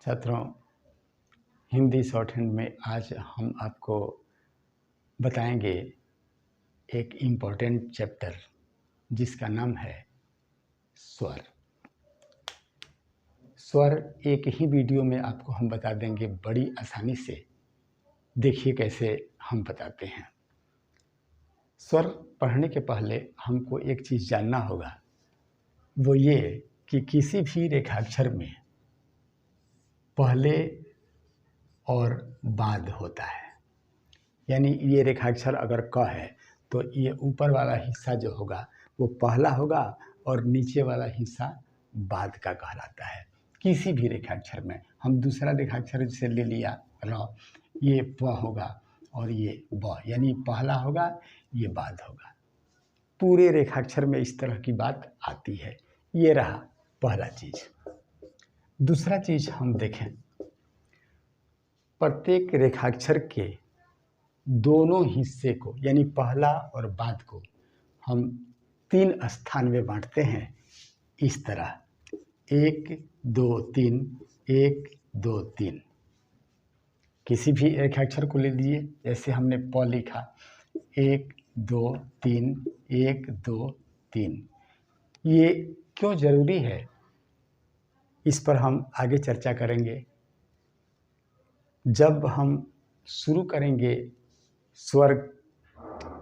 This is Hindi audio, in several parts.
छात्रों, हिंदी शॉर्ट हैंड में आज हम आपको बताएंगे एक इम्पोर्टेंट चैप्टर जिसका नाम है स्वर। स्वर एक ही वीडियो में आपको हम बता देंगे बड़ी आसानी से। देखिए कैसे हम बताते हैं। स्वर पढ़ने के पहले हमको एक चीज़ जानना होगा, वो ये कि किसी भी रेखाक्षर में पहले और बाद होता है। यानी ये रेखाक्षर अगर क है तो ये ऊपर वाला हिस्सा जो होगा वो पहला होगा और नीचे वाला हिस्सा बाद का कहलाता है। किसी भी रेखाक्षर में हम दूसरा रेखाक्षर जैसे ले लिया र, ये प होगा और ये ब, यानी पहला होगा ये बाद होगा। पूरे रेखाक्षर में इस तरह की बात आती है। ये रहा पहला चीज। दूसरा चीज हम देखें, प्रत्येक रेखाक्षर के दोनों हिस्से को यानी पहला और बाद को हम 3 स्थान में बांटते हैं। इस तरह 1 2 3 1 2 3। किसी भी रेखाक्षर को ले लीजिए, जैसे हमने प लिखा 1 2 3 1 2 3। ये क्यों जरूरी है, इस पर हम आगे चर्चा करेंगे। जब हम शुरू करेंगे स्वर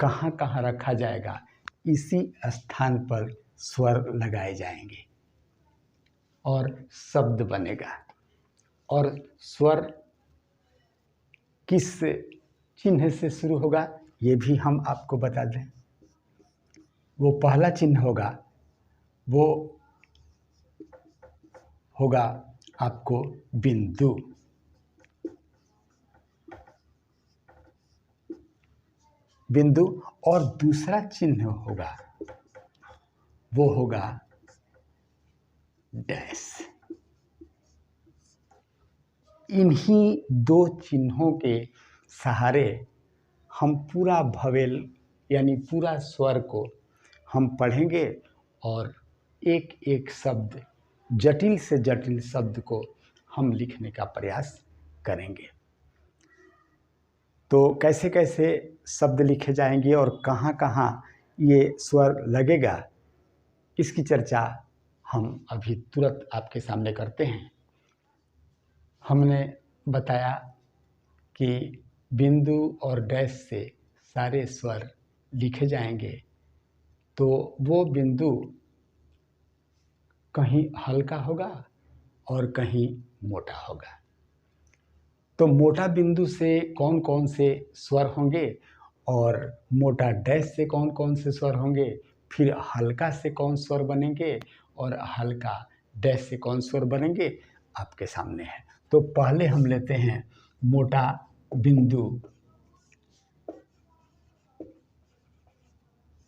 कहाँ कहाँ रखा जाएगा, इसी स्थान पर स्वर लगाए जाएंगे और शब्द बनेगा। और स्वर किस चिन्ह से शुरू होगा ये भी हम आपको बता दें। वो पहला चिन्ह होगा, वो होगा आपको बिंदु। बिंदु। और दूसरा चिन्ह होगा वो होगा डैश। इन्हीं 2 चिन्हों के सहारे हम पूरा भवेल यानी पूरा स्वर को हम पढ़ेंगे और एक एक शब्द, जटिल से जटिल शब्द को हम लिखने का प्रयास करेंगे। तो कैसे कैसे शब्द लिखे जाएंगे और कहाँ कहाँ ये स्वर लगेगा, इसकी चर्चा हम अभी तुरंत आपके सामने करते हैं। हमने बताया कि बिंदु और डैश से सारे स्वर लिखे जाएंगे। तो वो बिंदु कहीं हल्का होगा और कहीं मोटा होगा। तो मोटा बिंदु से कौन कौन से स्वर होंगे और मोटा डैश से कौन कौन से स्वर होंगे, फिर हल्का से कौन स्वर बनेंगे और हल्का डैश से कौन स्वर बनेंगे, आपके सामने है। तो पहले हम लेते हैं मोटा बिंदु।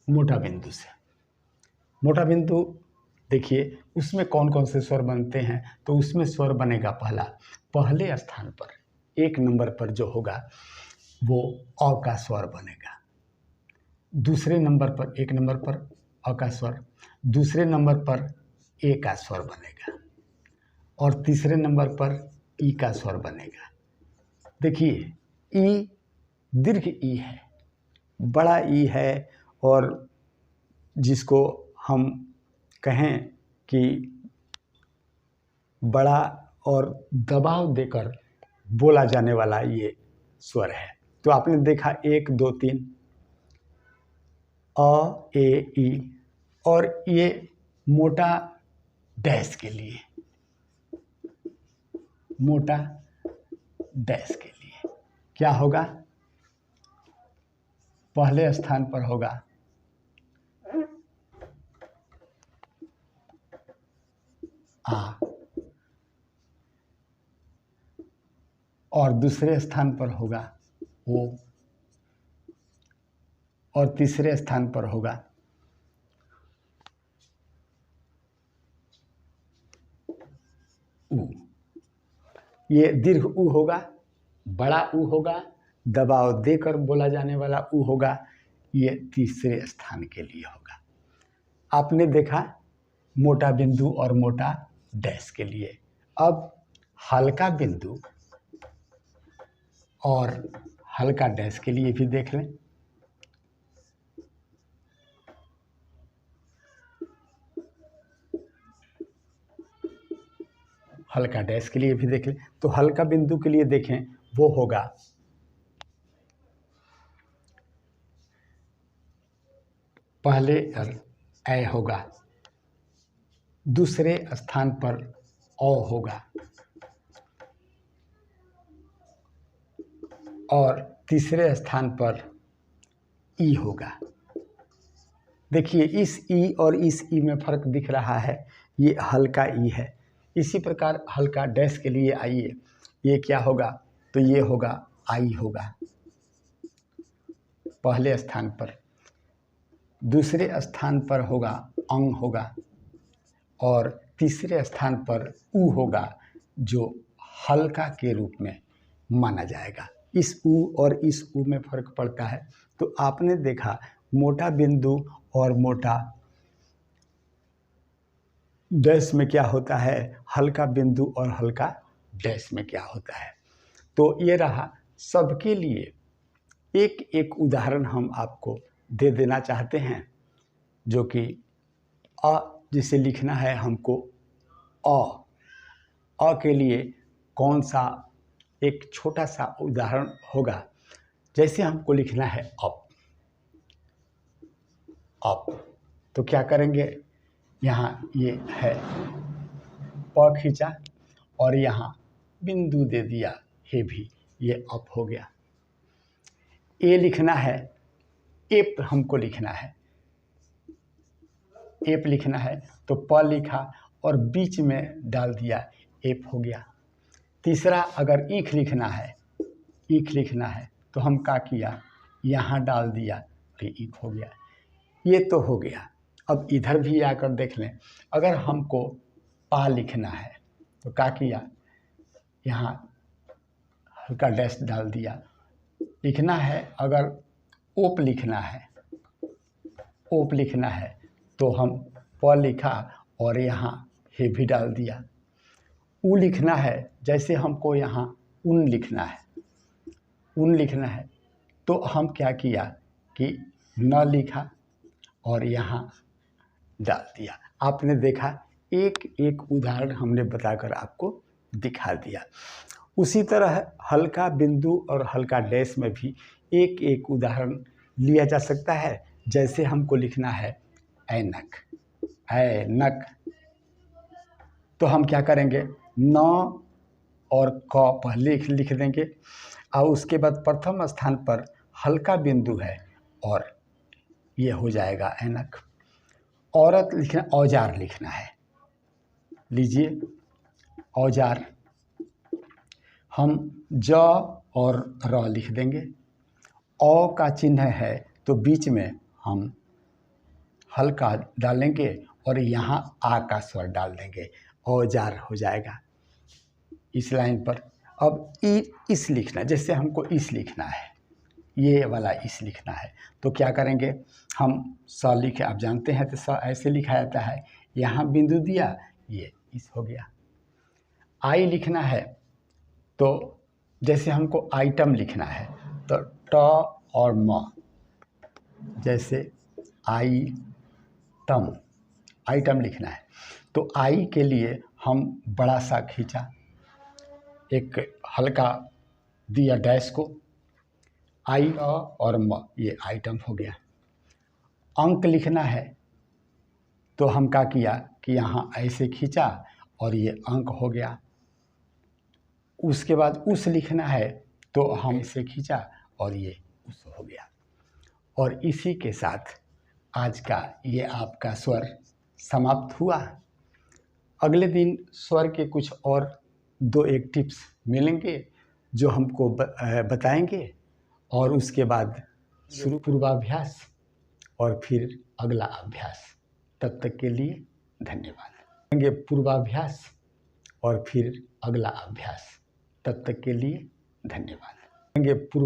मोटा बिंदु से, मोटा बिंदु देखिए उसमें कौन कौन से स्वर बनते हैं। तो उसमें स्वर बनेगा पहले स्थान पर 1 नंबर पर जो होगा वो अ का स्वर बनेगा। दूसरे नंबर पर 1 नंबर पर अ का स्वर, दूसरे नंबर पर ए का स्वर बनेगा और तीसरे नंबर पर ई का स्वर बनेगा। देखिए ई दीर्घ ई है, बड़ा ई है, और जिसको हम कहें कि बड़ा और दबाव देकर बोला जाने वाला ये स्वर है। तो आपने देखा 1 2 3 अ ए ई, और ये मोटा डैश के लिए, मोटा डैश के लिए क्या होगा, पहले स्थान पर होगा आ, और दूसरे स्थान पर होगा ओ, और तीसरे स्थान पर होगा उ। ये दीर्घ उ होगा, बड़ा उ होगा, दबाव देकर बोला जाने वाला उ होगा। ये तीसरे स्थान के लिए होगा। आपने देखा मोटा बिंदु और मोटा डैश के लिए। अब हल्का बिंदु और हल्का डैश के लिए भी देख लें। हल्का डैश के लिए भी देख लें। तो हल्का बिंदु के लिए देखें, वो होगा पहले ए होगा, दूसरे स्थान पर औ होगा और तीसरे स्थान पर ई होगा। देखिए इस ई और इस ई में फर्क दिख रहा है, ये हल्का ई है। इसी प्रकार हल्का डैश के लिए आइए, ये क्या होगा, तो ये होगा आई होगा पहले स्थान पर, दूसरे स्थान पर होगा अंग होगा और तीसरे स्थान पर ऊ होगा, जो हल्का के रूप में माना जाएगा। इस ऊ और इस ऊ में फर्क पड़ता है। तो आपने देखा मोटा बिंदु और मोटा डैश में क्या होता है, हल्का बिंदु और हल्का डैश में क्या होता है। तो ये रहा, सबके लिए एक एक उदाहरण हम आपको दे देना चाहते हैं, जो कि अ जिसे लिखना है हमको अ के लिए कौन सा एक छोटा सा उदाहरण होगा। जैसे हमको लिखना है अप, तो क्या करेंगे, यहाँ ये है प खींचा और यहाँ बिंदु दे दिया हे भी, ये अप हो गया। ए लिखना है, एप हमको लिखना है, एप लिखना है तो प लिखा और बीच में डाल दिया, एप हो गया। तीसरा अगर ईख लिखना है, ईख लिखना है तो हम क्या किया, यहाँ डाल दिया तो ईख हो गया। ये तो हो गया। अब इधर भी आकर देख लें, अगर हमको पा लिखना है तो क्या किया, यहाँ हल्का डैश डाल दिया। लिखना है अगर ओप लिखना है, ओप लिखना है तो हम प लिखा और यहाँ हे भी डाल दिया। ऊ लिखना है, जैसे हमको यहाँ उन लिखना है, उन लिखना है तो हम क्या किया कि न लिखा और यहाँ डाल दिया। आपने देखा, एक एक उदाहरण हमने बताकर आपको दिखा दिया। उसी तरह हल्का बिंदु और हल्का डैश में भी एक एक उदाहरण लिया जा सकता है। जैसे हमको लिखना है ऐनक, ऐनक, तो हम क्या करेंगे, न और क पहले लिख देंगे और उसके बाद प्रथम स्थान पर हल्का बिंदु है और ये हो जाएगा ऐनक। औरत लिखना, औजार लिखना है, लीजिए औजार, हम ज और र लिख देंगे। औ का चिन्ह है तो बीच में हम हल्का डालेंगे और यहाँ आ का स्वर डाल देंगे, औजार हो जाएगा इस लाइन पर। अब इस लिखना, जैसे हमको इस लिखना है, ये वाला इस लिखना है तो क्या करेंगे, हम स लिखे, आप जानते हैं तो स ऐसे लिखा जाता है, यहाँ बिंदु दिया, ये इस हो गया। आई लिखना है तो जैसे हमको आइटम लिखना है तो ट और म, जैसे आइटम, आइटम लिखना है तो आई के लिए हम बड़ा सा खींचा, एक हल्का दिया डैश को, आई और म, ये आइटम हो गया। अंक लिखना है तो हम क्या किया कि यहाँ ऐसे खींचा और ये अंक हो गया। उसके बाद उस लिखना है तो हम इसे खींचा और ये उस हो गया। और इसी के साथ आज का ये आपका स्वर समाप्त हुआ। अगले दिन स्वर के कुछ और 2-1 टिप्स मिलेंगे जो हमको बताएंगे और उसके बाद शुरू पूर्वाभ्यास और फिर अगला अभ्यास। तब तक के लिए धन्यवाद। पूर्वाभ्यास और फिर अगला अभ्यास। तब तक के लिए धन्यवाद।